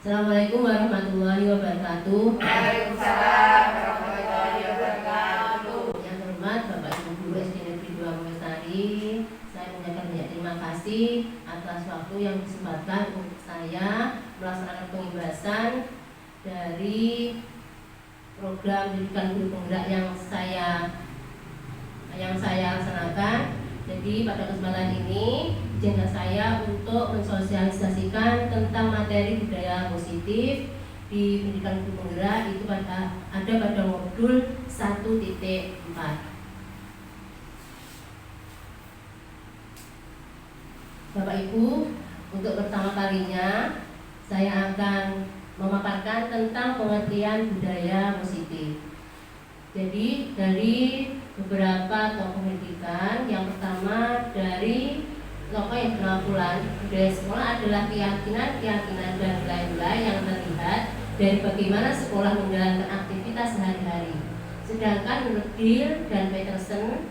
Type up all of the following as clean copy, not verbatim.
Assalamualaikum warahmatullahi wabarakatuh. Waalaikumsalam warahmatullahi wabarakatuh. Yang terhormat Bapak Ibu Guru SD Negeri 2 Wonosari, saya mengucapkan banyak terima kasih atas waktu yang disempatkan untuk saya melaksanakan pengibasan dari program pendidikan guru penggerak yang saya laksanakan. Jadi pada kesempatan ini izinkan saya untuk mensosialisasikan tentang materi budaya positif di pendidikan guru penggerak. Itu ada pada modul 1.4. Bapak Ibu, untuk pertama kalinya saya akan memaparkan tentang pengertian budaya positif. Jadi dari beberapa tokoh pendidikan, yang pertama dari tokoh yang berkumpulan budaya sekolah adalah keyakinan dan nilai-nilai yang terlihat dari bagaimana sekolah menjalankan aktivitas sehari-hari. Sedangkan menurut Deal dan Peterson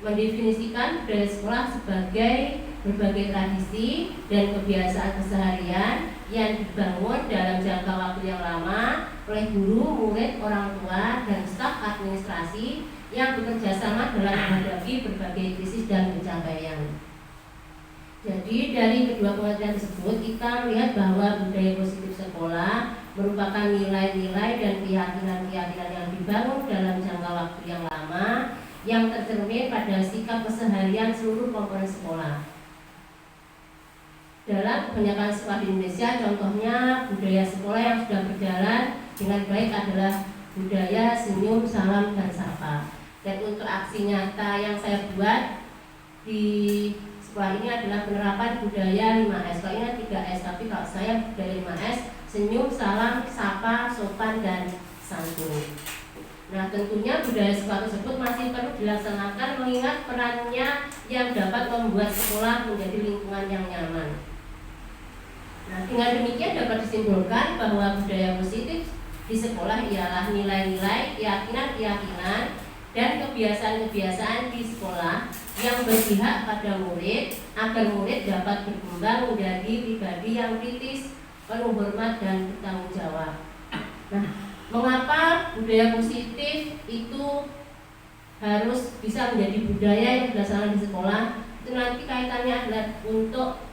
mendefinisikan budaya sekolah sebagai berbagai tradisi dan kebiasaan keseharian yang dibangun dalam jangka waktu yang lama oleh guru, murid, orang tua, dan staf administrasi yang bekerja sama dalam menghadapi berbagai krisis dan pencapaian. Jadi dari kedua pengertian tersebut kita melihat bahwa budaya positif sekolah merupakan nilai-nilai dan keyakinan-keyakinan yang dibangun dalam jangka waktu yang lama yang tercermin pada sikap keseharian seluruh komponen sekolah. Dalam kebanyakan sekolah di Indonesia, contohnya budaya sekolah yang sudah berjalan dengan baik adalah budaya senyum, salam, dan sapa. Dan untuk aksi nyata yang saya buat di sekolah ini adalah penerapan budaya 5S. Kalau ini 3S, tapi kalau saya budaya 5S, senyum, salam, sapa, sopan, dan santun. Nah, tentunya budaya sekolah tersebut masih perlu dilaksanakan mengingat perannya yang dapat membuat sekolah menjadi lingkungan yang nyaman. Nah, dengan demikian dapat disimpulkan bahwa budaya positif di sekolah ialah nilai-nilai, keyakinan-keyakinan, dan kebiasaan-kebiasaan di sekolah yang berpihak pada murid agar murid dapat berkembang menjadi pribadi yang kritis, penuh hormat, dan bertanggung jawab. Nah, mengapa budaya positif itu harus bisa menjadi budaya yang dilaksanakan di sekolah? Itu nanti kaitannya adalah untuk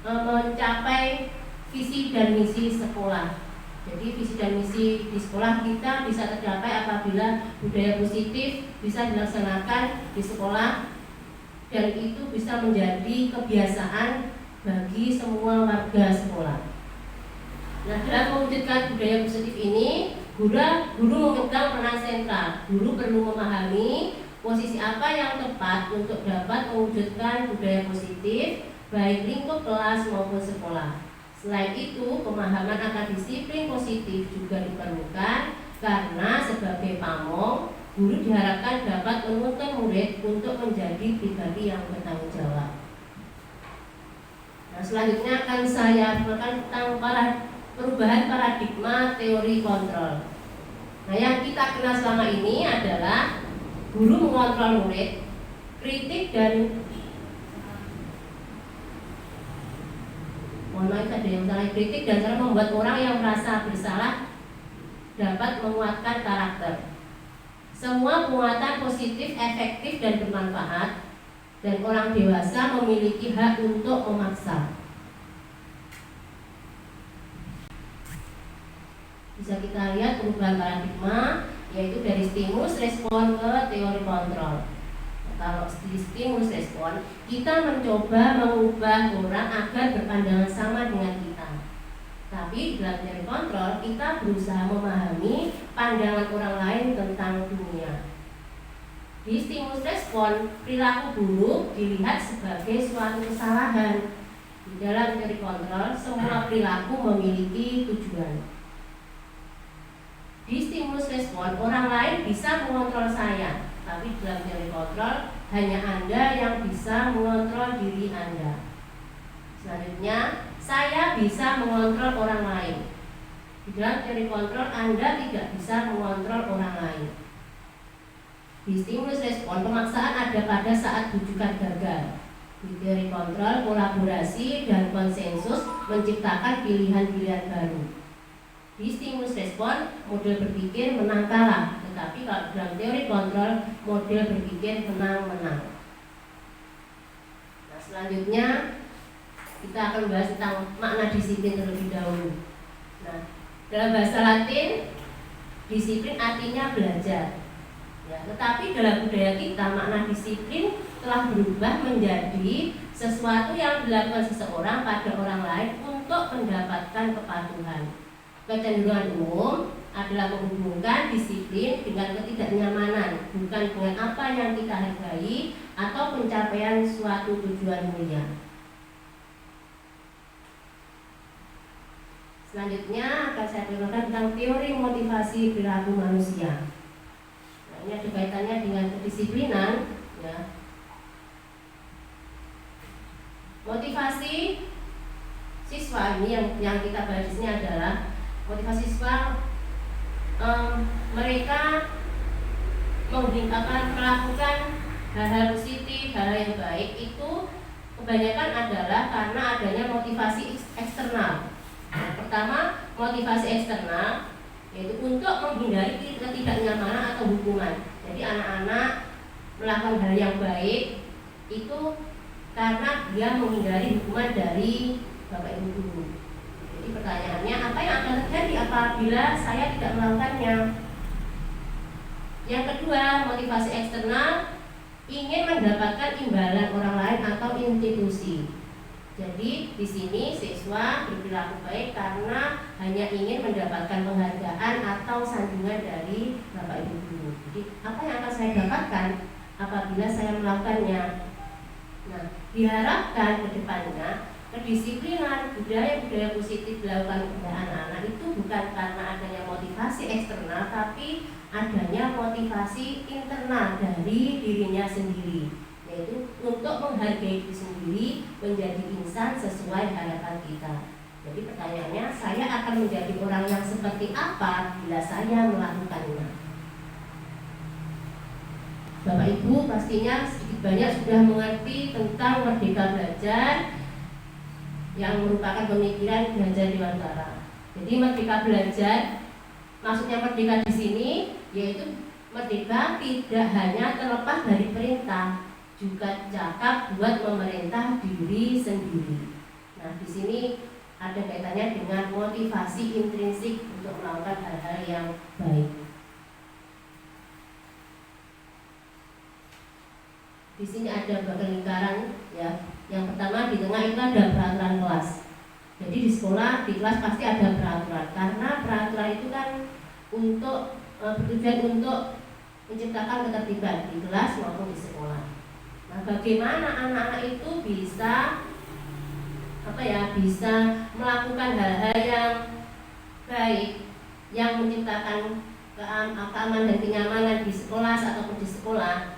mencapai visi dan misi sekolah. Jadi visi dan misi di sekolah kita bisa tercapai apabila budaya positif bisa dilaksanakan di sekolah dan itu bisa menjadi kebiasaan bagi semua warga sekolah. Nah, dalam mewujudkan budaya positif ini, guru memegang peran sentral. Guru perlu memahami posisi apa yang tepat untuk dapat mewujudkan budaya positif baik lingkup kelas maupun sekolah. Selain itu, pemahaman akan disiplin positif juga diperlukan karena sebagai pamong, guru diharapkan dapat menuntun murid untuk menjadi pribadi yang bertanggung jawab. Nah, selanjutnya akan saya berbicara tentang perubahan paradigma teori kontrol. Nah, yang kita kenal selama ini adalah guru mengontrol murid, kritik dan kritik dan cara membuat orang yang merasa bersalah dapat menguatkan karakter. Semua penguatan positif, efektif, dan bermanfaat, dan orang dewasa memiliki hak untuk memaksa. Bisa kita lihat perubahan paradigma, yaitu dari stimulus respon ke teori kontrol. Kalau di stimulus respon, kita mencoba mengubah orang agar berpandangan sama dengan kita. Tapi dalam teori kontrol, kita berusaha memahami pandangan orang lain tentang dunia. Di stimulus respon, perilaku buruk dilihat sebagai suatu kesalahan. Di dalam teori kontrol, semua perilaku memiliki tujuan. Di stimulus respon, orang lain bisa mengontrol saya, tapi dalam teori kontrol hanya Anda yang bisa mengontrol diri Anda. Selanjutnya, saya bisa mengontrol orang lain. Di dalam teori kontrol Anda tidak bisa mengontrol orang lain. Di stimulus respon, pemaksaan ada pada saat bujukan gagal. Di teori kontrol, kolaborasi dan konsensus menciptakan pilihan-pilihan baru. Di stimulus respon, model berpikir menang kalah, tetapi kalau dalam teori kontrol, model berpikir menang-menang. Nah, selanjutnya kita akan membahas tentang makna disiplin terlebih dahulu. Nah, dalam bahasa Latin, disiplin artinya belajar. Ya, tetapi dalam budaya kita makna disiplin telah berubah menjadi sesuatu yang dilakukan seseorang pada orang lain untuk mendapatkan kepatuhan. Kecenderungan umum adalah menghubungkan disiplin dengan ketidaknyamanan, bukan dengan apa yang kita hargai atau pencapaian suatu tujuan mulia. Selanjutnya akan saya terangkan tentang teori motivasi perilaku manusia. Ini ada kaitannya dengan kedisiplinan, ya. Motivasi siswa ini yang kita bahas di sini adalah motivasi siswa, mereka melakukan hal-hal positif, hal-hal yang baik itu kebanyakan adalah karena adanya motivasi eksternal. Yang pertama, motivasi eksternal yaitu untuk menghindari ketidaknyamanan atau hukuman. Jadi anak-anak melakukan hal yang baik itu karena dia menghindari hukuman dari bapak ibu guru. Jadi pertanyaannya, apa yang akan terjadi apabila saya tidak melakukannya? Yang kedua, motivasi eksternal ingin mendapatkan imbalan orang lain atau institusi. Jadi di sini siswa berperilaku baik karena hanya ingin mendapatkan penghargaan atau sanjungan dari bapak ibu guru. Jadi apa yang akan saya dapatkan apabila saya melakukannya? Nah, diharapkan ke depannya kedisiplinan, budaya-budaya positif dilakukan oleh anak-anak itu bukan karena adanya motivasi eksternal, tapi adanya motivasi internal dari dirinya sendiri, yaitu untuk menghargai diri sendiri, menjadi insan sesuai harapan kita. Jadi pertanyaannya, saya akan menjadi orang yang seperti apa bila saya melakukannya? Bapak Ibu pastinya sedikit banyak sudah mengerti tentang Merdeka Belajar yang merupakan pemikiran belajar dewantara. Jadi Merdeka Belajar, maksudnya merdeka di sini yaitu merdeka tidak hanya terlepas dari perintah, juga cakap buat memerintah diri sendiri. Nah, di sini ada kaitannya dengan motivasi intrinsik untuk melakukan hal-hal yang baik. Di sini ada beberapa lingkaran, ya. Yang pertama di tengah itu ada peraturan kelas. Jadi di sekolah, di kelas pasti ada peraturan, karena peraturan itu kan untuk bertujuan untuk menciptakan ketertiban di kelas maupun di sekolah. Nah, bagaimana anak-anak itu bisa bisa melakukan hal-hal yang baik, yang menciptakan keamanan dan kenyamanan di sekolah ataupun di sekolah?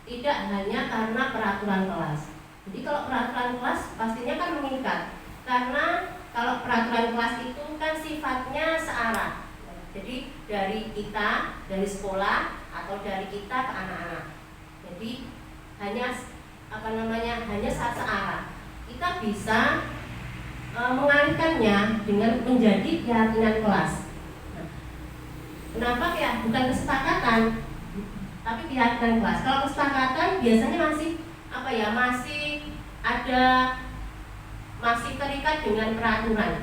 Tidak hanya karena peraturan kelas. Jadi kalau peraturan kelas pastinya kan mengikat, karena kalau peraturan kelas itu kan sifatnya searah. Jadi dari kita, dari sekolah atau dari kita ke anak-anak. Jadi hanya hanya searah. Kita bisa mengalihkannya dengan menjadi keyakinan kelas. Nah, kenapa ya? Bukan kesepakatan, tapi keyakinan kelas. Kalau kesepakatan biasanya masih terikat dengan peraturan.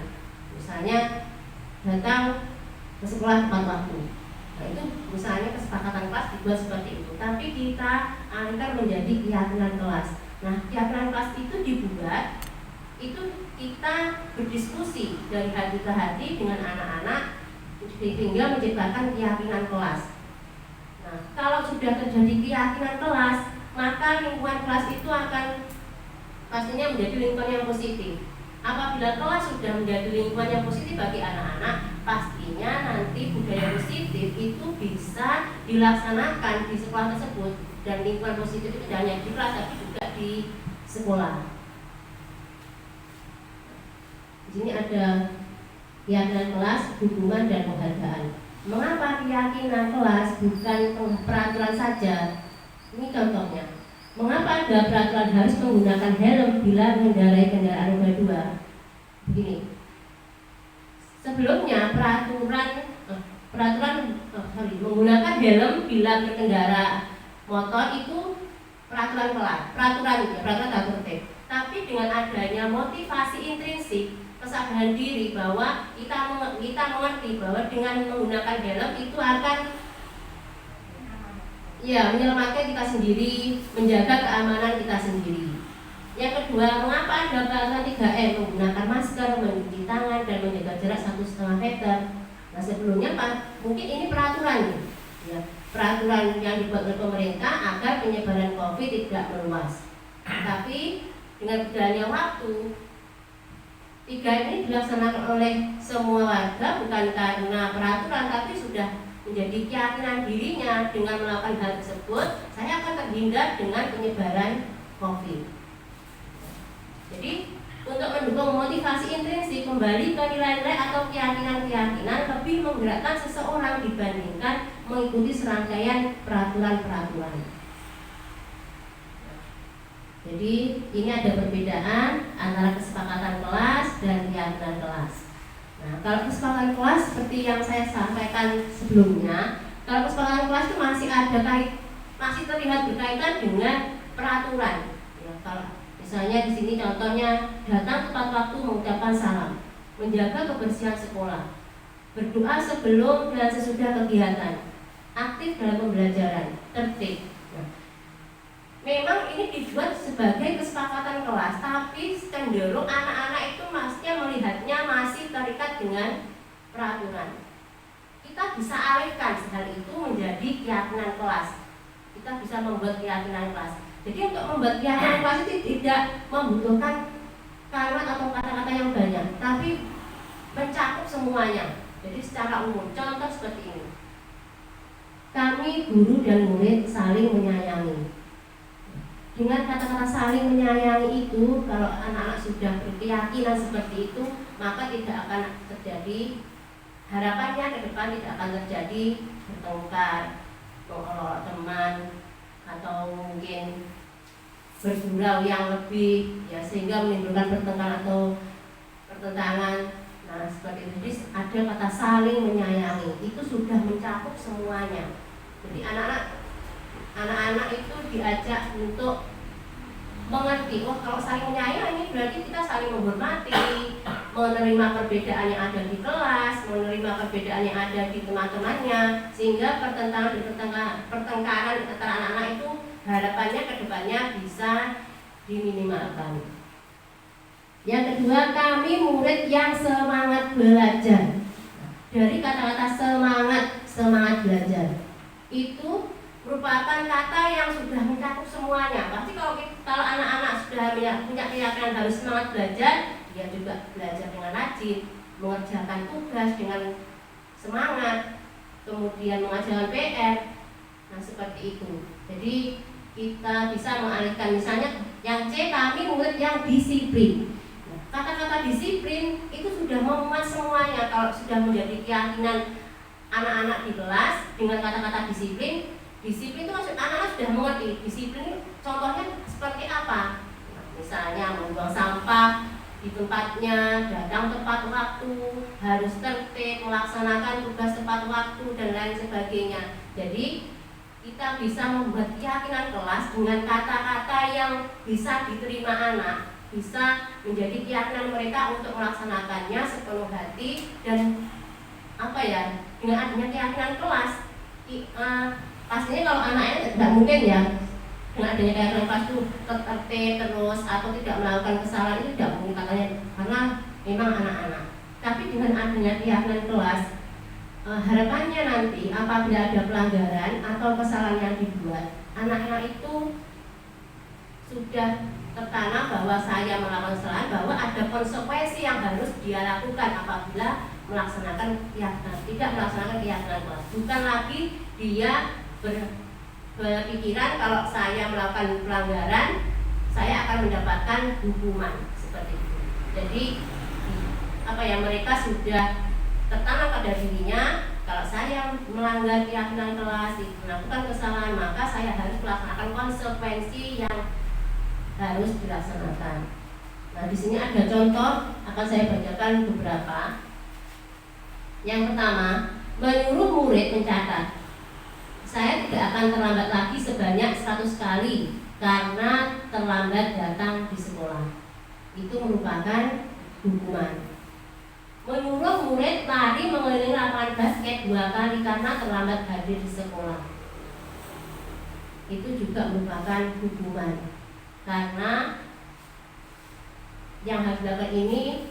Misalnya datang ke sekolah tepat waktu. Nah, itu misalnya kesepakatan kelas dibuat seperti itu. Tapi kita alihkan menjadi keyakinan kelas. Nah, keyakinan kelas itu dibuat, itu kita berdiskusi dari hati ke hati dengan anak-anak sehingga menciptakan keyakinan kelas. Nah, kalau sudah terjadi keyakinan kelas, maka lingkungan kelas itu akan pastinya menjadi lingkungan yang positif. Apabila kelas sudah menjadi lingkungan yang positif bagi anak-anak, pastinya nanti budaya positif itu bisa dilaksanakan di sekolah tersebut. Dan lingkungan positif itu tidak hanya di kelas, tapi juga di sekolah. Di sini ada keyakinan kelas, dukungan dan penghargaan. Mengapa keyakinan kelas bukan peraturan saja? Ini contohnya. Mengapa ada peraturan harus menggunakan helm bila mengendarai kendaraan roda 2? Begini. Sebelumnya menggunakan helm bila berkendara motor itu peraturan tertib. Tapi dengan adanya motivasi intrinsik, kesadaran diri bahwa kita mengerti bahwa dengan menggunakan helm itu akan menyelamatkan kita sendiri, menjaga keamanan kita sendiri. Yang kedua, mengapa ada peraturan 3M, menggunakan masker, mencuci tangan, dan menjaga jarak 1,5 meter. Nah sebelumnya mungkin ini peraturan peraturan yang dibuat oleh pemerintah agar penyebaran COVID tidak meluas. Tapi dengan berjalannya waktu, 3M ini dilaksanakan oleh semua warga bukan karena peraturan, tapi sudah menjadi keyakinan dirinya. Dengan melakukan hal tersebut, saya akan terhindar dengan penyebaran COVID. Jadi untuk mendukung motivasi intrinsik, kembali ke nilai-nilai atau keyakinan-keyakinan lebih menggerakkan seseorang dibandingkan mengikuti serangkaian peraturan-peraturan. Jadi ini ada perbedaan antara kesepakatan kelas dan keyakinan kelas. Nah, kalau kesepakatan kelas seperti yang saya sampaikan sebelumnya, kalau kesepakatan kelas itu masih terlihat berkaitan dengan peraturan. Ya, kalau misalnya di sini contohnya datang tepat waktu mengucapkan salam, menjaga kebersihan sekolah, berdoa sebelum dan sesudah kegiatan, aktif dalam pembelajaran, tertib. Nah, memang ini dibuat sebagai kesepakatan kelas, tapi cenderung anak-anak itu melihatnya masih terikat dengan peraturan. Kita bisa alihkan hal itu menjadi keyakinan kelas. Kita bisa membuat keyakinan kelas. Jadi untuk membuat keyakinan kelas itu tidak membutuhkan kalimat atau kata-kata yang banyak, tapi mencakup semuanya. Jadi secara umum, contoh seperti ini. Kami guru dan murid saling menyayangi. Dengan kata-kata saling menyayangi itu, kalau anak-anak sudah berkeyakinan seperti itu, maka tidak akan terjadi, harapannya ke depan tidak akan terjadi bertengkar, mengolok teman, atau mungkin bergurau yang lebih, ya, sehingga menimbulkan pertengkaran atau pertentangan. Nah seperti itu. Jadi ada kata saling menyayangi, itu sudah mencakup semuanya. Jadi anak-anak itu diajak untuk mengerti, kalau saling menyayangi berarti kita saling menghormati, menerima perbedaan yang ada di kelas, menerima perbedaan yang ada di teman-temannya, sehingga pertengkaran antara anak-anak itu harapannya ke depannya bisa diminimalkan. Yang kedua, kami murid yang semangat belajar. Dari kata-kata semangat belajar itu merupakan kata yang sudah mencakup semuanya. Pasti kalau anak-anak sudah punya keyakinan harus semangat belajar, dia juga belajar dengan rajin, mengerjakan tugas dengan semangat, kemudian mengajarkan PR. Nah seperti itu. Jadi kita bisa mengalihkan, misalnya yang C, kami murid yang disiplin. Kata-kata disiplin itu sudah memuat semuanya. Kalau sudah menjadi keyakinan anak-anak di kelas dengan kata-kata disiplin itu maksud anak-anak sudah mengerti disiplin. Contohnya seperti apa? Nah, misalnya membuang sampah di tempatnya, datang tepat waktu, harus tertib, melaksanakan tugas tepat waktu, dan lain sebagainya. Jadi kita bisa membuat keyakinan kelas dengan kata-kata yang bisa diterima anak, bisa menjadi keyakinan mereka untuk melaksanakannya sepenuh hati. Dan dengan adanya keyakinan kelas, pastinya kalau anaknya tidak mungkin ya dengan adanya keyakinan kelas itu tertib terus atau tidak melakukan kesalahan, itu tidak mungkin katanya, karena memang anak-anak. Tapi dengan adanya keyakinan kelas, harapannya nanti apabila ada pelanggaran atau kesalahan yang dibuat, anak-anak itu sudah tertanam bahwa saya melakukan kesalahan, bahwa ada konsekuensi yang harus dia lakukan apabila tidak melaksanakan keyakinan kelas. Bukan lagi dia berpikiran kalau saya melakukan pelanggaran, saya akan mendapatkan hukuman seperti itu. Jadi mereka sudah tertanam pada dirinya kalau saya melanggar keyakinan kelas, melakukan kesalahan, maka saya harus melaksanakan konsekuensi yang harus dilaksanakan. Nah, di sini ada contoh, akan saya bacakan beberapa. Yang pertama, menyuruh murid mencatat. Saya tidak akan terlambat lagi sebanyak 100 kali karena terlambat datang di sekolah. Itu merupakan hukuman. Menyuruh murid lari mengelilingi lapangan basket 2 kali karena terlambat hadir di sekolah. Itu juga merupakan hukuman. Karena yang harus dilakukan ini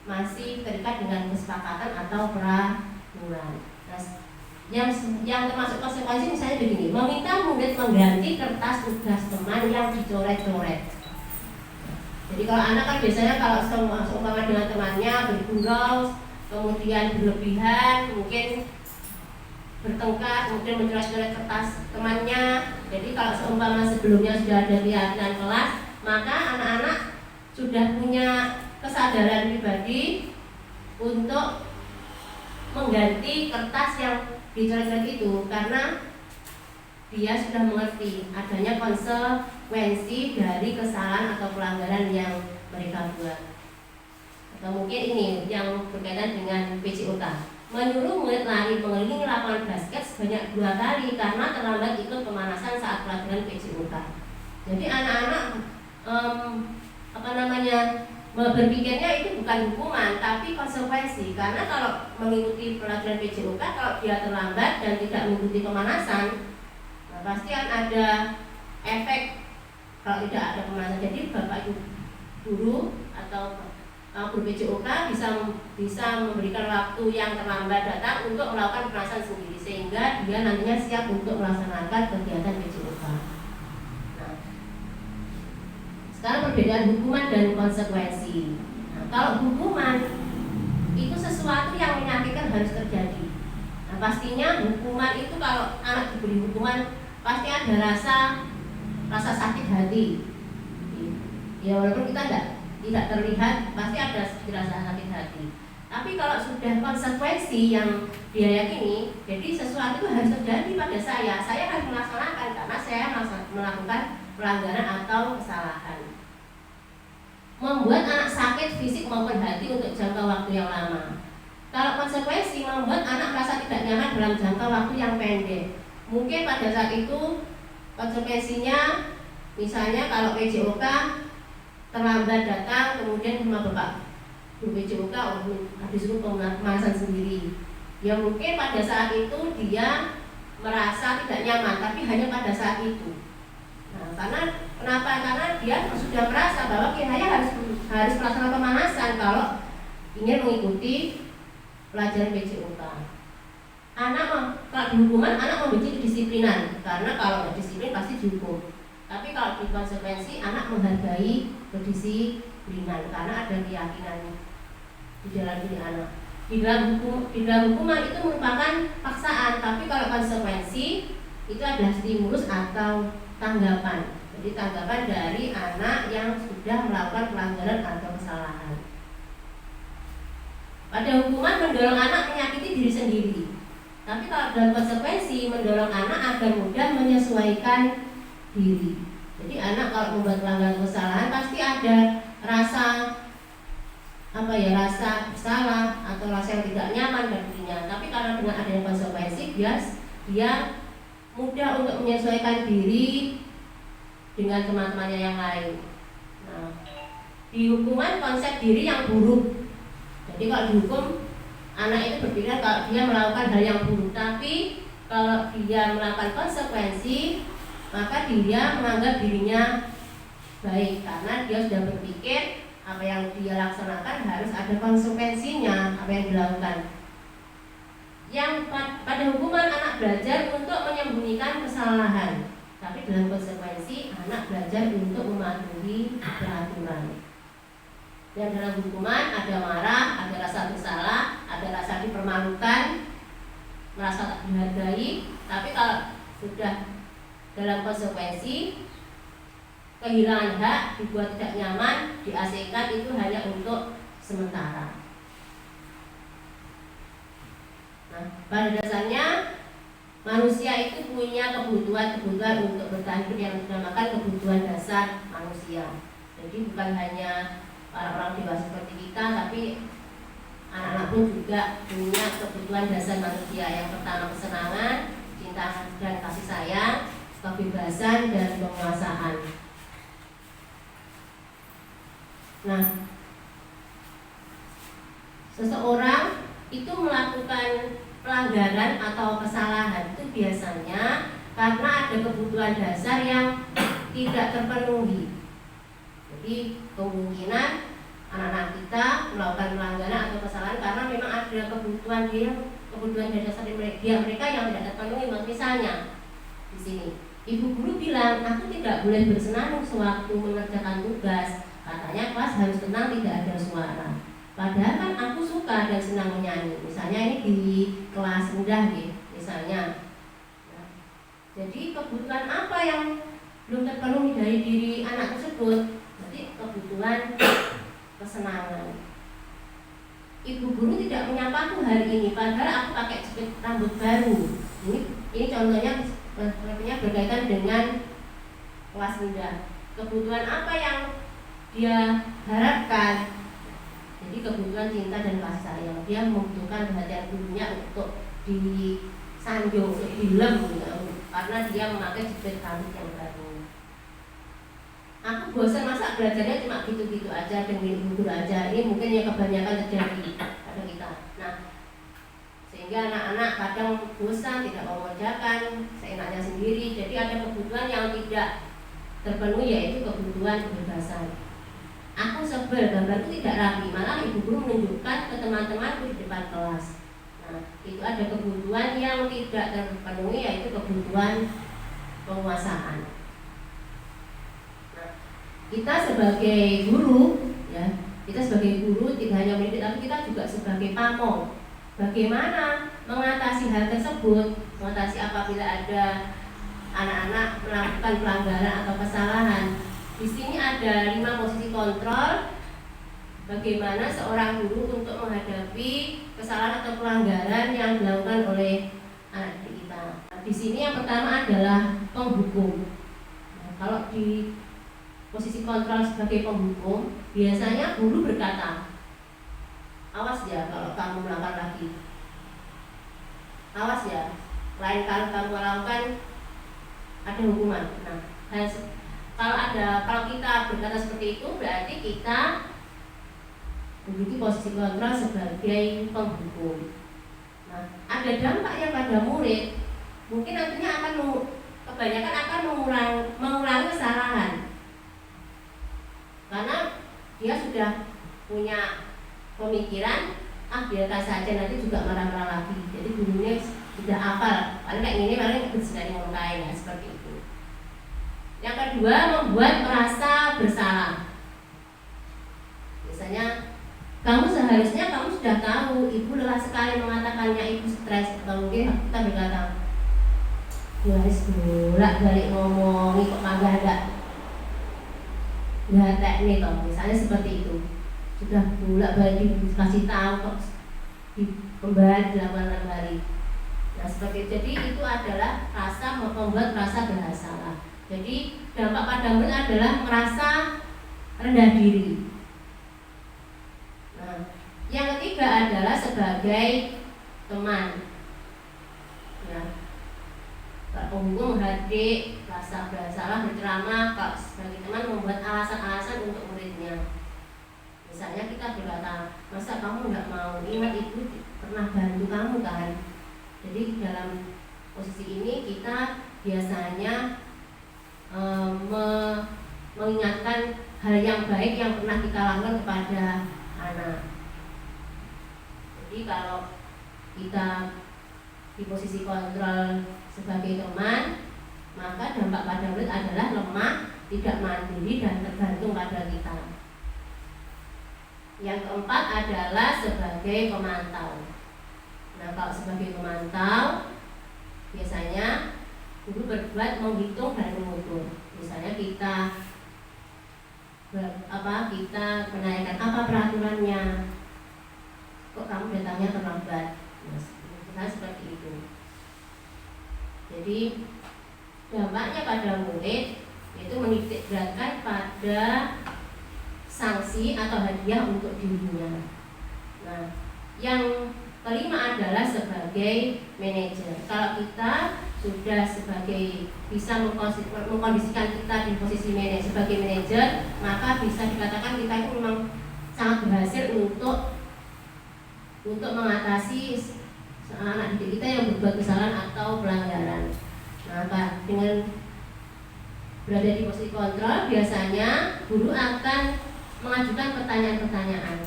masih terikat dengan kesepakatan atau peraturan. Nah, yang termasuk konsekuensi misalnya begini, meminta murid mengganti kertas tugas teman yang dicoret-coret. Jadi kalau anak kan biasanya kalau seumpama dengan temannya bergurau, kemudian berlebihan, mungkin bertengkar, kemudian mencoret-coret kertas temannya. Jadi kalau seumpama sebelumnya sudah ada keyakinan kelas, maka anak-anak sudah punya kesadaran pribadi untuk mengganti kertas yang dicoret-coret itu, karena dia sudah mengerti adanya konsekuensi dari kesalahan atau pelanggaran yang mereka buat. Atau mungkin ini yang berkaitan dengan PJOK, menyuruh murid lari mengelilingi lapangan basket sebanyak 2 kali karena terlambat ikut pemanasan saat pelajaran PJOK. Jadi anak-anak berpikirnya itu bukan hukuman tapi konsekuensi, karena kalau mengikuti pelajaran PJOK, kalau dia terlambat dan tidak mengikuti pemanasan, pasti akan ada efek kalau tidak ada pemanasan. Jadi bapak ibu guru atau guru PJOK bisa memberikan waktu yang terlambat datang untuk melakukan pemanasan sendiri, sehingga dia nantinya siap untuk melaksanakan kegiatan PJOK. Nah, sekarang perbedaan hukuman dan konsekuensi. Nah, kalau hukuman itu sesuatu yang menyakitkan harus terjadi. Nah, pastinya hukuman itu kalau anak diberi hukuman pasti ada rasa sakit hati. Ya walaupun kita tidak terlihat, pasti ada rasa sakit hati. Tapi kalau sudah konsekuensi yang dia yakini, jadi sesuatu itu harus terjadi pada saya harus melaksanakan karena saya melakukan pelanggaran atau kesalahan. Membuat anak sakit fisik maupun hati untuk jangka waktu yang lama. Kalau konsekuensi membuat anak merasa tidak nyaman dalam jangka waktu yang pendek. Mungkin pada saat itu konsekuensinya, misalnya kalau PJOK terlambat datang, kemudian sama bapak guru PJOK disuruh pemanasan sendiri. Ya mungkin pada saat itu dia merasa tidak nyaman, tapi hanya pada saat itu. Nah, karena dia sudah merasa bahwa saya harus melaksanakan pemanasan kalau ingin mengikuti pelajaran PJOK. Kalau dihukuman, anak membenci kedisiplinan, karena kalau tidak disiplin pasti dihukum. Tapi kalau di konsekuensi, anak menghargai kedisiplinan karena ada keyakinan di dalam diri anak. Di dalam hukuman itu merupakan paksaan, tapi kalau konsekuensi itu adalah stimulus atau tanggapan. Jadi tanggapan dari anak yang sudah melakukan pelanggaran atau kesalahan. Pada hukuman mendorong anak menyakiti diri sendiri. Tapi kalau dalam konsekuensi mendorong anak agar mudah menyesuaikan diri. Jadi anak kalau membuat pelanggaran kesalahan pasti ada rasa bersalah atau rasa yang tidak nyaman pada dirinya. Tapi karena dengan adanya konsekuensi dia mudah untuk menyesuaikan diri dengan teman-temannya yang lain. Nah, di hukuman konsep diri yang buruk. Jadi kalau dihukum, anak itu berpikir kalau dia melakukan hal yang buruk, tapi kalau dia melakukan konsekuensi, maka dia menganggap dirinya baik karena dia sudah berpikir apa yang dia laksanakan harus ada konsekuensinya apa yang dilakukan. Yang pada hukuman anak belajar untuk menyembunyikan kesalahan, tapi dalam konsekuensi anak belajar untuk mematuhi peraturan. Dan dalam hukuman ada marah, ada rasa bersalah, ada rasa dipermalukan, merasa tak dihargai. Tapi kalau sudah dalam konsekuensi, kehilangan hak, dibuat tidak nyaman, di-AC-kan, itu hanya untuk sementara. Nah, pada dasarnya manusia itu punya kebutuhan-kebutuhan untuk bertahan hidup yang dinamakan kebutuhan dasar manusia. Jadi bukan hanya orang dewasa seperti kita, tapi anak-anak pun juga punya kebutuhan dasar manusia. Yang pertama kesenangan, cinta dan kasih sayang, kebebasan dan penguasaan. Nah, seseorang itu melakukan pelanggaran atau kesalahan itu biasanya karena ada kebutuhan dasar yang tidak terpenuhi. Jadi kemungkinan anak-anak kita melakukan pelanggaran atau kesalahan karena memang ada kebutuhan dasar mereka yang tidak terpenuhi. Misalnya di sini ibu guru bilang aku tidak boleh bersenandung sewaktu mengerjakan tugas. Katanya kelas harus tenang, tidak ada suara. Padahal kan aku suka dan senang menyanyi. Misalnya ini di kelas rendah nih, misalnya. Nah, jadi kebutuhan apa yang belum terpenuhi dari diri anak tersebut? Jadi kebutuhan kesenangan. Ibu guru tidak menyapaku hari ini, padahal aku pakai jepit rambut baru. Ini contohnya berkaitan dengan kelas rendah. Kebutuhan apa yang dia harapkan? Jadi kebutuhan cinta dan kasih sayang. Dia membutuhkan perhatian gurunya untuk disanjung, dilem, karena dia memakai jepit rambut yang baru. Aku bosan masa belajarnya cuma gitu-gitu aja dengan ibu guru aja. Ini mungkin yang kebanyakan terjadi pada kita. Nah, sehingga anak-anak kadang bosan, tidak mau mengerjakan seenaknya sendiri. Jadi ada kebutuhan yang tidak terpenuhi, yaitu kebutuhan kebebasan. Aku sebel, gambarku tidak rapi, malah ibu guru menunjukkan ke teman-temanku di depan kelas. Nah, itu ada kebutuhan yang tidak terpenuhi, yaitu kebutuhan penguasaan. Nah, kita sebagai guru, ya, kita sebagai guru tidak hanya mendidik, tapi kita juga sebagai pamong. Bagaimana mengatasi hal tersebut? Mengatasi apabila ada anak-anak melakukan pelanggaran atau kesalahan. Di sini ada 5 posisi kontrol bagaimana seorang guru untuk menghadapi kesalahan atau pelanggaran yang dilakukan oleh anak didik kita. Nah, di sini yang pertama adalah penghukum. Nah, kalau di posisi kontrol sebagai penghukum, biasanya guru berkata, awas ya kalau kamu melakukan lagi. Awas ya, lain kali kamu melakukan ada hukuman. Nah, kalau kita berkata seperti itu, berarti kita memiliki posisi kontrol sebagai penghukum. Nah, ada dampaknya pada murid. Mungkin nantinya kebanyakan akan mengulangi kesalahan, karena dia sudah punya pemikiran, biarkan saja nanti juga marah-marah lagi. Jadi gurunya sudah hafal, paling kayak gini paling bersedari mulai, ya seperti itu. Yang kedua, membuat merasa bersalah. Misalnya, kamu sudah tahu ibu lelah sekali mengatakannya, ibu stres. Atau mungkin kita berkata, guys bolak-balik ngomong, kok kagak ada teknik toh. Misalnya seperti itu. Sudah bolak-balik dikasih tahu kok kembali dilakukan kembali. Nah seperti itu. Jadi itu adalah membuat rasa bersalah. Jadi dampak pada murid adalah merasa rendah diri. Nah, yang ketiga adalah sebagai teman. Ya, penghukum menghadik, rasa bersalah, berceramah. Kalau sebagai teman membuat alasan-alasan untuk muridnya. Misalnya kita berkata, masa kamu nggak mau, ingat ibu pernah bantu kamu kan. Jadi dalam posisi ini kita biasanya mengingatkan hal yang baik yang pernah kita lakukan kepada anak. Jadi kalau kita di posisi kontrol sebagai teman, maka dampak pada murid adalah lemah, tidak mandiri dan tergantung pada kita. Yang keempat adalah sebagai pemantau. Nah, kalau sebagai pemantau, biasanya guru berbuat menghitung dan mengukur. Misalnya kita menaikkan apa peraturannya, kok kamu datangnya terlambat. Nah, Jadi dampaknya pada murid itu menitik beratkan pada sanksi atau hadiah untuk dirinya. Nah, yang kelima adalah sebagai manajer. Kalau kita sudah bisa mengkondisikan kita di posisi sebagai manajer, maka bisa dikatakan kita itu memang sangat berhasil untuk mengatasi anak didik kita yang berbuat kesalahan atau pelanggaran. Maka dengan berada di posisi kontrol, biasanya guru akan mengajukan pertanyaan-pertanyaan.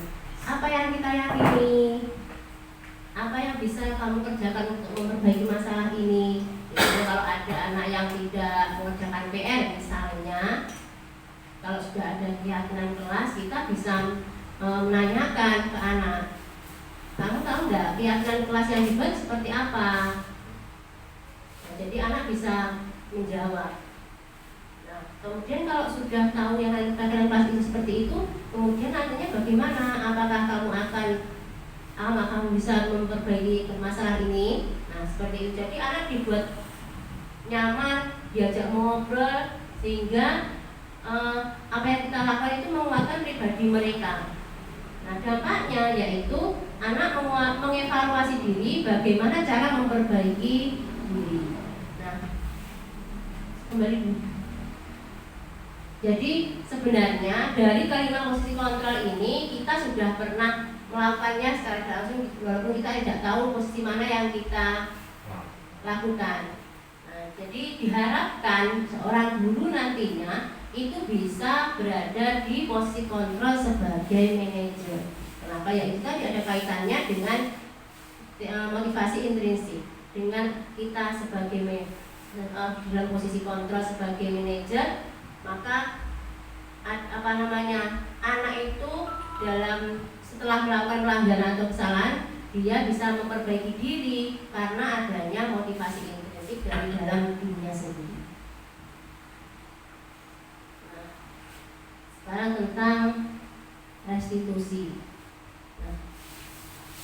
Apa yang kita yakini? Apa yang bisa kamu kerjakan untuk memperbaiki masalah ini? Jadi kalau ada anak yang tidak mengerjakan PR misalnya, kalau sudah ada keyakinan kelas, kita bisa menanyakan ke anak, kamu tahu nggak keyakinan kelas yang dibuat seperti apa? Nah, jadi anak bisa menjawab. Nah, kemudian kalau sudah tahu yang keyakinan kelas itu seperti itu, kemudian nantinya bagaimana? Apakah kamu bisa memperbaiki masalah ini? Nah, seperti itu. Jadi anak dibuat nyaman, diajak ngobrol, sehingga apa yang kita lakukan itu menguatkan pribadi mereka. Nah, dampaknya yaitu anak mengevaluasi diri, bagaimana cara memperbaiki diri. Nah, kembali. Jadi sebenarnya dari kelima posisi kontrol ini kita sudah pernah melakukannya secara langsung, walaupun kita tidak tahu posisi mana yang kita lakukan. Nah, jadi diharapkan seorang guru nantinya itu bisa berada di posisi kontrol sebagai manajer. Kenapa? Ya itu tadi ada kaitannya dengan motivasi intrinsik. Dengan kita sebagai dalam posisi kontrol sebagai manajer, maka anak itu setelah melakukan pelanggaran atau kesalahan, dia bisa memperbaiki diri karena adanya motivasi intrinsik dari dalam dirinya sendiri. Nah, sekarang tentang restitusi. Nah,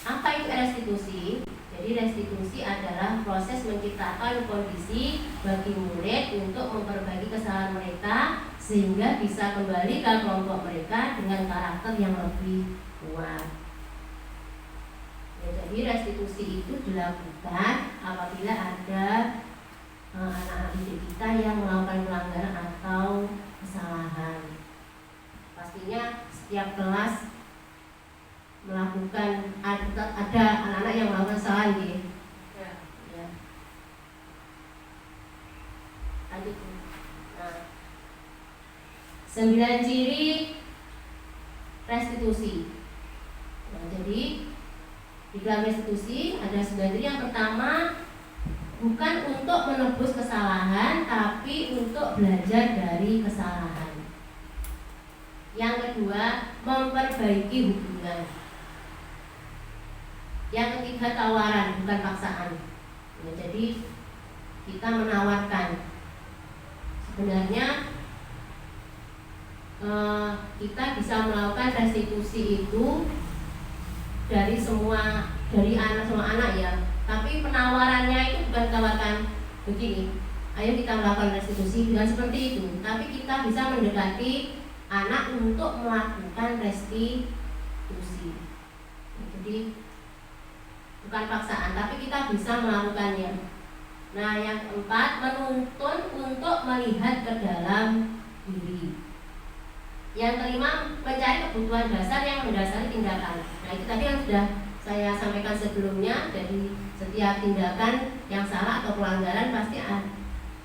apa itu restitusi? Jadi restitusi adalah proses menciptakan kondisi bagi murid untuk memperbaiki kesalahan mereka sehingga bisa kembali ke kelompok mereka dengan karakter yang lebih kuat. Ya, jadi restitusi itu dilakukan apabila ada anak-anak didik kita yang melakukan pelanggaran atau kesalahan. Pastinya setiap kelas melakukan ada anak-anak yang melakukan kesalahan gitu. Ya. Lanjut. Nah, 9 ciri restitusi. Nah, jadi di dalam restitusi ada 9 ciri. Yang pertama, bukan untuk menebus kesalahan, tapi untuk belajar dari kesalahan. Yang kedua, memperbaiki hubungan. Yang ketiga, tawaran, bukan paksaan. Ya, jadi kita menawarkan. Sebenarnya kita bisa melakukan restitusi itu dari semua anak ya. Tapi penawarannya itu bukan tawarkan begini, ayo kita melakukan restitusi dengan seperti itu. Tapi kita bisa mendekati anak untuk melakukan restitusi. Jadi bukan paksaan, tapi kita bisa melakukannya. Nah, yang keempat, menuntun untuk melihat ke dalam diri. Yang kelima, mencari kebutuhan dasar yang mendasari tindakan. Nah, itu tadi yang sudah saya sampaikan sebelumnya. Jadi setiap tindakan yang salah atau pelanggaran pasti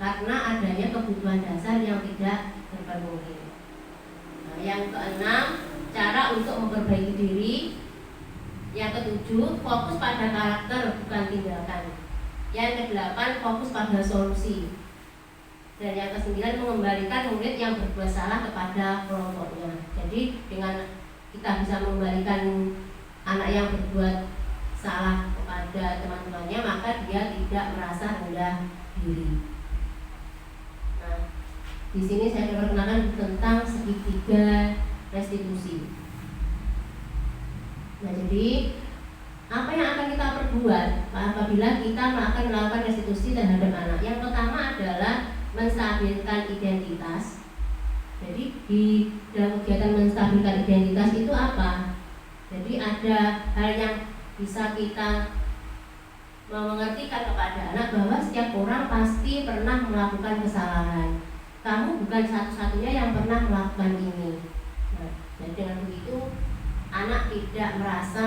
karena adanya kebutuhan dasar yang tidak terpenuhi. Nah, yang keenam, cara untuk memperbaiki diri. Yang ketujuh, fokus pada karakter bukan tindakan. Yang kedelapan, fokus pada solusi. Dan yang kesembilan, mengembalikan murid yang berbuat salah kepada kelompoknya. Jadi dengan kita bisa mengembalikan anak yang berbuat salah kepada teman-temannya, maka dia tidak merasa rendah diri. Nah, di sini saya perkenalkan tentang segitiga restitusi. Nah, jadi apa yang akan kita perbuat apabila kita akan melakukan restitusi terhadap anak? Yang pertama adalah menstabilkan identitas. Jadi di dalam kegiatan menstabilkan identitas itu apa? Jadi ada hal yang bisa kita mengertikan kepada anak bahwa setiap orang pasti pernah melakukan kesalahan. Kamu bukan satu-satunya yang pernah melakukan ini. Nah, dan dengan begitu anak tidak merasa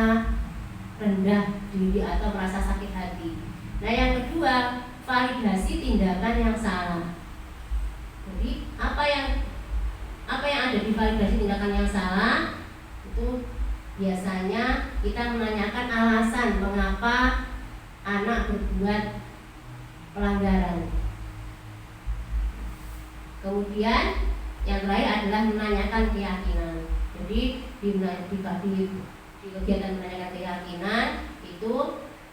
rendah diri atau merasa sakit hati. Nah, yang kedua, validasi tindakan yang salah. Jadi apa yang ada di validasi tindakan yang salah itu biasanya kita menanyakan alasan mengapa anak berbuat pelanggaran. Kemudian yang terakhir adalah menanyakan keyakinan. Jadi di kegiatan menanyakan keyakinan itu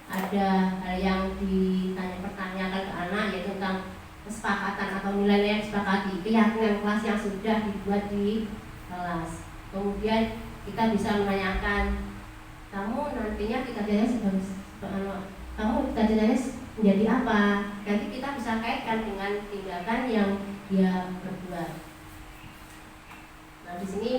ada hal yang dipertanyakan ke anak, yaitu tentang kesepakatan atau nilai-nilai yang disepakati, keyakinan kelas yang sudah dibuat di kelas. Kemudian kita bisa menanyakan, kamu nantinya kamu cita-citanya menjadi apa? Nanti kita bisa kaitkan dengan tindakan yang dia berbuat. Nah, di sini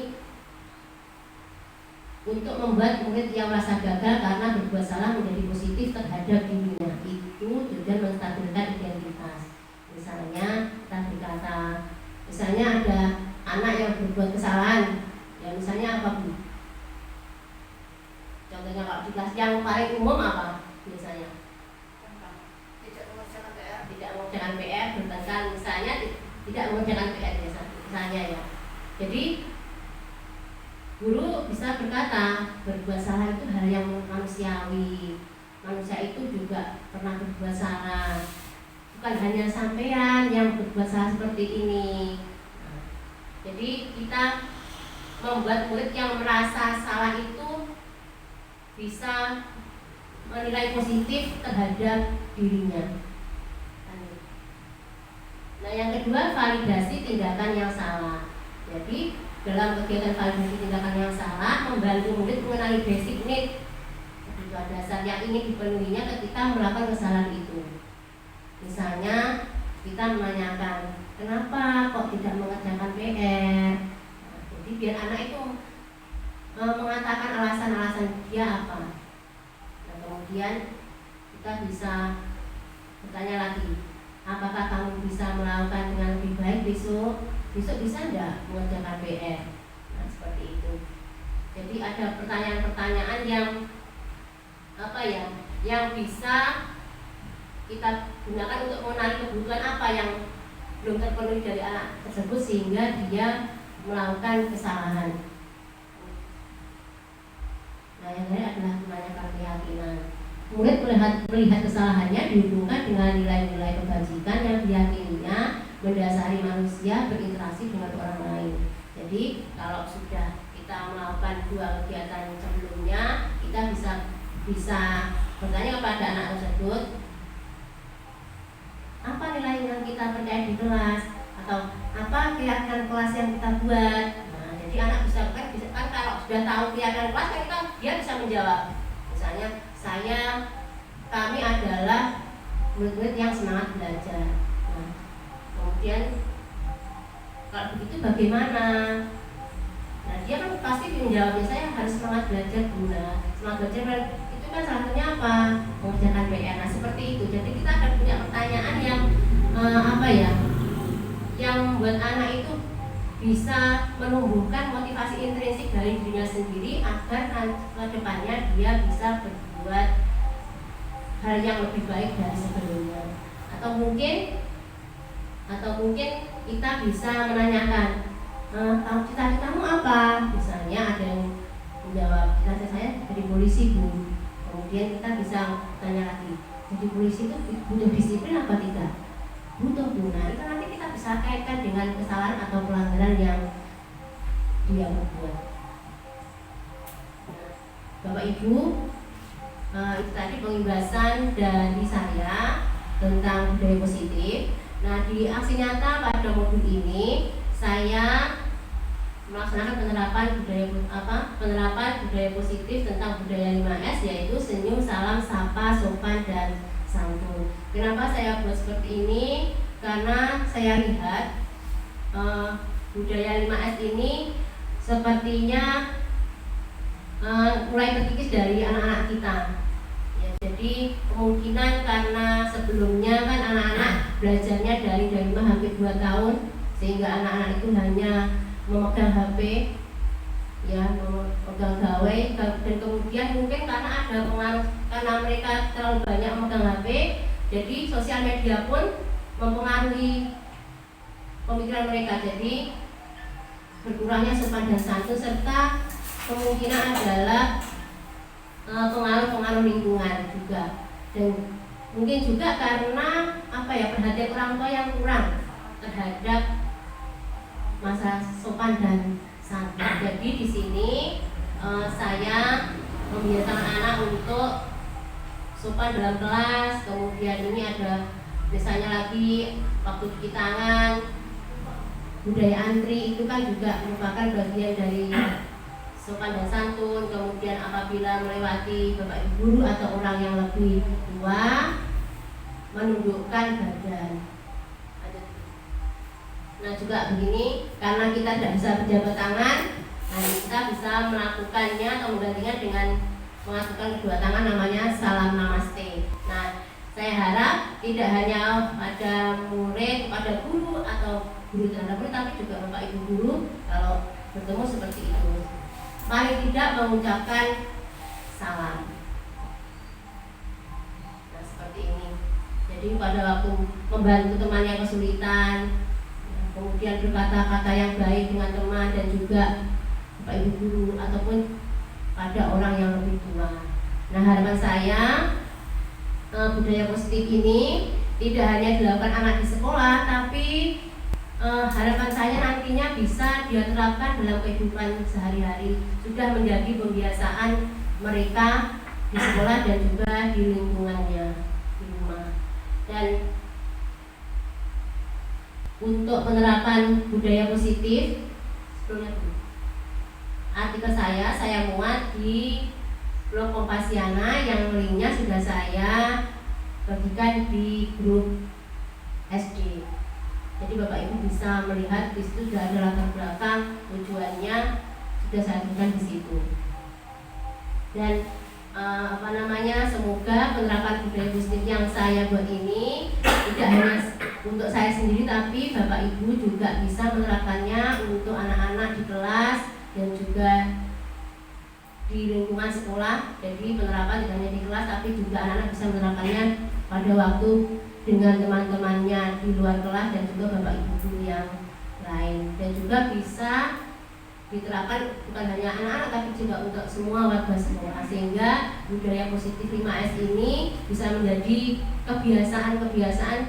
untuk membuat murid yang merasa gagal karena berbuat salah menjadi positif terhadap dirinya, itu tujuan menstabilkan identitas. Misalnya kita berkata, misalnya ada anak yang berbuat kesalahan, ya misalnya apa Bu? Contohnya kalau di kelas yang paling umum apa biasanya? Tidak mengerjakan PR, bertengkar, misalnya tidak mengerjakan PR misalnya ya. Jadi guru bisa berkata berbuat salah itu hal yang manusiawi. Manusia itu juga pernah berbuat salah. Bukan hanya sampean yang berbuat salah seperti ini. Nah, jadi kita membuat murid yang merasa salah itu bisa menilai positif terhadap dirinya. Nah, yang kedua, validasi tindakan yang salah. Jadi dalam kegiatan validasi tindakan yang salah membantu murid mengenali basic need, kebutuhan dasar yang ingin dipenuhinya ketika melakukan kesalahan itu. Misalnya kita menanyakan, kenapa kok tidak mengerjakan PR? Nah, jadi biar anak itu mengatakan alasan-alasan dia apa. Nah, kemudian kita bisa bertanya lagi, apakah kamu bisa melakukan dengan lebih baik besok? Besok bisa enggak mengerjakan PR? Nah, seperti itu. Jadi ada pertanyaan-pertanyaan yang yang bisa kita gunakan untuk mengenali kebutuhan apa yang belum terpenuhi dari anak tersebut sehingga dia melakukan kesalahan. Nah, yang lain adalah menanyakan keyakinan. Murid melihat kesalahannya dihubungkan dengan nilai-nilai kebajikan yang diyakininya mendasari manusia berinteraksi dengan orang lain. Jadi kalau sudah kita melakukan dua kegiatan sebelumnya, kita bisa bertanya kepada anak tersebut, apa nilai yang kita percaya di kelas, atau apa keyakinan kelas yang kita buat. Nah, jadi anak bisa kan kalau sudah tahu keyakinan kelas kan dia bisa menjawab. Misalnya kami adalah murid-murid yang semangat belajar. Nah, kemudian kalau begitu bagaimana? Nah, dia kan pasti menjawabnya, saya harus semangat belajar guna. Semangat belajar itu kan salah satunya apa? Mengerjakan PR. Nah, seperti itu. Jadi kita akan punya pertanyaan yang yang membuat anak itu bisa menumbuhkan motivasi intrinsik dari dirinya sendiri agar ke depannya dia bisa berbuat hal yang lebih baik dari sebelumnya. Atau mungkin kita bisa menanyakan, cita-citamu apa? Misalnya ada yang menjawab, cita-cita saya jadi polisi Bu. Kemudian kita bisa tanya lagi, jadi polisi itu butuh disiplin apa tidak? Butuh Bu. Nah, itu nanti kita bisa kaitkan dengan kesalahan atau pelanggaran yang dia berbuat. Bapak Ibu, itu tadi pengibasan dari saya tentang budaya positif. Nah, di aksi nyata pada modul ini saya melaksanakan penerapan budaya positif tentang budaya 5S, yaitu senyum, salam, sapa, sopan, dan santun. Kenapa saya buat seperti ini? Karena saya lihat budaya 5S ini sepertinya mulai terkikis dari anak-anak kita. Ya, jadi kemungkinan karena sebelumnya kan anak-anak belajarnya dari hampir 2 tahun, sehingga anak-anak itu hanya memegang HP, ya, memegang gawai, dan kemudian mungkin karena ada pengaruh, karena mereka terlalu banyak memegang HP, jadi sosial media pun mempengaruhi pemikiran mereka. Jadi berkurangnya sopan dan santun, serta kemungkinan adalah pengaruh lingkungan juga, dan mungkin juga karena perhatian orang tua yang kurang terhadap masalah sopan dan santun. Jadi di sini saya membiasakan anak untuk sopan dalam kelas. Kemudian ini ada misalnya lagi waktu cuci tangan, budaya antri itu kan juga merupakan bagian dari sopan dan santun. Kemudian apabila melewati bapak ibu guru atau orang yang lebih tua, menundukkan badan. Nah juga begini, karena kita tidak bisa berjabat tangan, nah kita bisa melakukannya atau menggantinya dengan mengatukan kedua tangan, namanya salam namaste. Nah saya harap tidak hanya pada murid, pada guru atau guru terhadap murid, tapi juga bapak ibu guru kalau bertemu seperti itu, paling tidak mengucapkan salam. Nah seperti ini. Jadi pada waktu membantu teman yang kesulitan, kemudian berkata-kata yang baik dengan teman dan juga bapak ibu guru ataupun pada orang yang lebih tua. Nah harapan saya budaya positif ini tidak hanya dilakukan anak di sekolah, tapi harapan saya nantinya bisa dia terapkan dalam kehidupan sehari-hari, sudah menjadi pembiasaan mereka di sekolah dan juga di lingkungannya, di rumah. Dan untuk penerapan budaya positif, sebelumnya artikel saya muat di blog Kompasiana, yang linknya sudah saya bagikan di grup SD. Jadi bapak ibu bisa melihat di situ sudah ada latar belakang, tujuannya sudah saya berikan di situ. Dan semoga penerapan budaya positif yang saya buat ini tidak hanya untuk saya sendiri, tapi bapak ibu juga bisa menerapkannya untuk anak-anak di kelas dan juga di lingkungan sekolah. Jadi penerapan tidak hanya di kelas, tapi juga anak-anak bisa menerapkannya pada waktu dengan teman-temannya di luar kelas dan juga bapak ibu guru yang lain, dan juga bisa diterapkan bukan hanya anak-anak tapi juga untuk semua warga sekolah, sehingga budaya positif 5S ini bisa menjadi kebiasaan-kebiasaan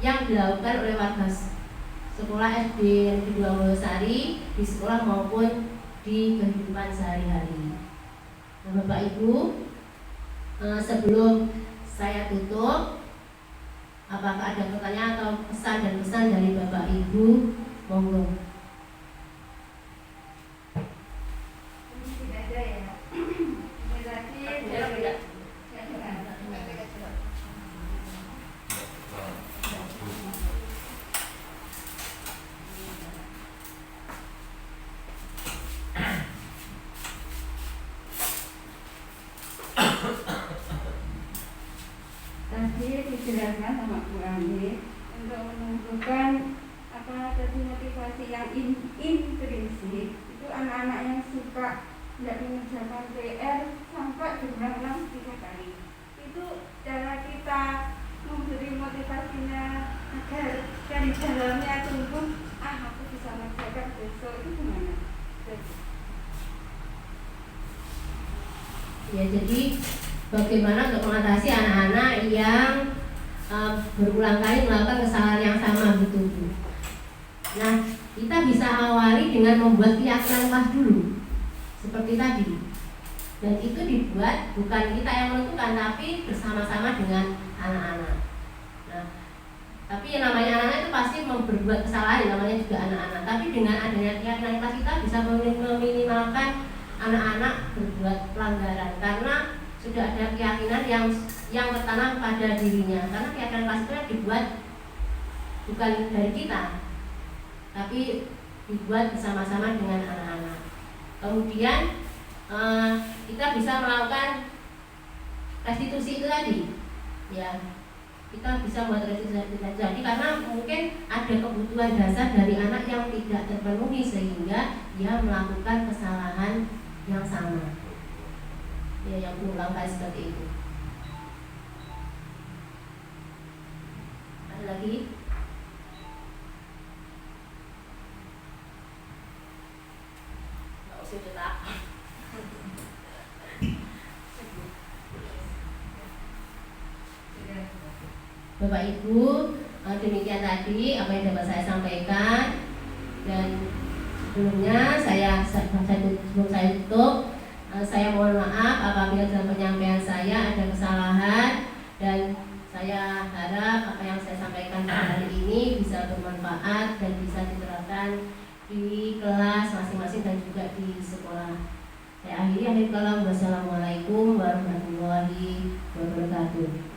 yang dilakukan oleh warga sekolah SD Negeri 2 Mulosari di sekolah maupun di kehidupan sehari-hari. Nah bapak ibu, sebelum saya tutup, apakah ada pertanyaan atau pesan dan pesan dari bapak ibu? Monggo. Tadi dijelaskan sama Bu Ani untuk menunjukkan motivasi yang intrinsik itu anak-anak yang suka tidak mengerjakan PR sampai berulang-ulang 3 kali. Itu cara kita memberi motivasinya agar dari dalamnya tumbuh, aku bisa mengerjakan besok, itu gimana? Ya, jadi bagaimana untuk mengatasi anak-anak yang berulang kali melakukan kesalahan yang sama gitu, Bu. Nah, kita bisa awali dengan membuat keyakinan kelas dulu, seperti tadi. Dan itu dibuat bukan kita yang menentukan, tapi bersama-sama dengan anak-anak. Nah, Tapi yang namanya anak-anak itu pasti berbuat kesalahan, namanya juga anak-anak. Tapi dengan adanya keyakinan kelas kita bisa meminimalkan anak-anak berbuat pelanggaran karena sudah ada keyakinan yang tertanam pada dirinya. Karena keyakinan kelas itu dibuat bukan dari kita, tapi dibuat bersama-sama dengan anak-anak. Kemudian kita bisa melakukan restitusi itu tadi, ya. Kita bisa buat restitusi jadi karena mungkin ada kebutuhan dasar dari anak yang tidak terpenuhi sehingga dia melakukan kesalahan yang sama, ya, yang berulang kali seperti itu. Ada lagi? Nggak usah cetak. Bapak Ibu, demikian tadi apa yang dapat saya sampaikan. Dan sebelumnya sebelum saya tutup, saya mohon maaf apabila dalam penyampaian saya ada kesalahan, dan saya harap apa yang saya sampaikan pada hari ini bisa bermanfaat dan bisa diterapkan di kelas masing-masing dan juga di sekolah. Saya akhiri, wassalamualaikum warahmatullahi wabarakatuh.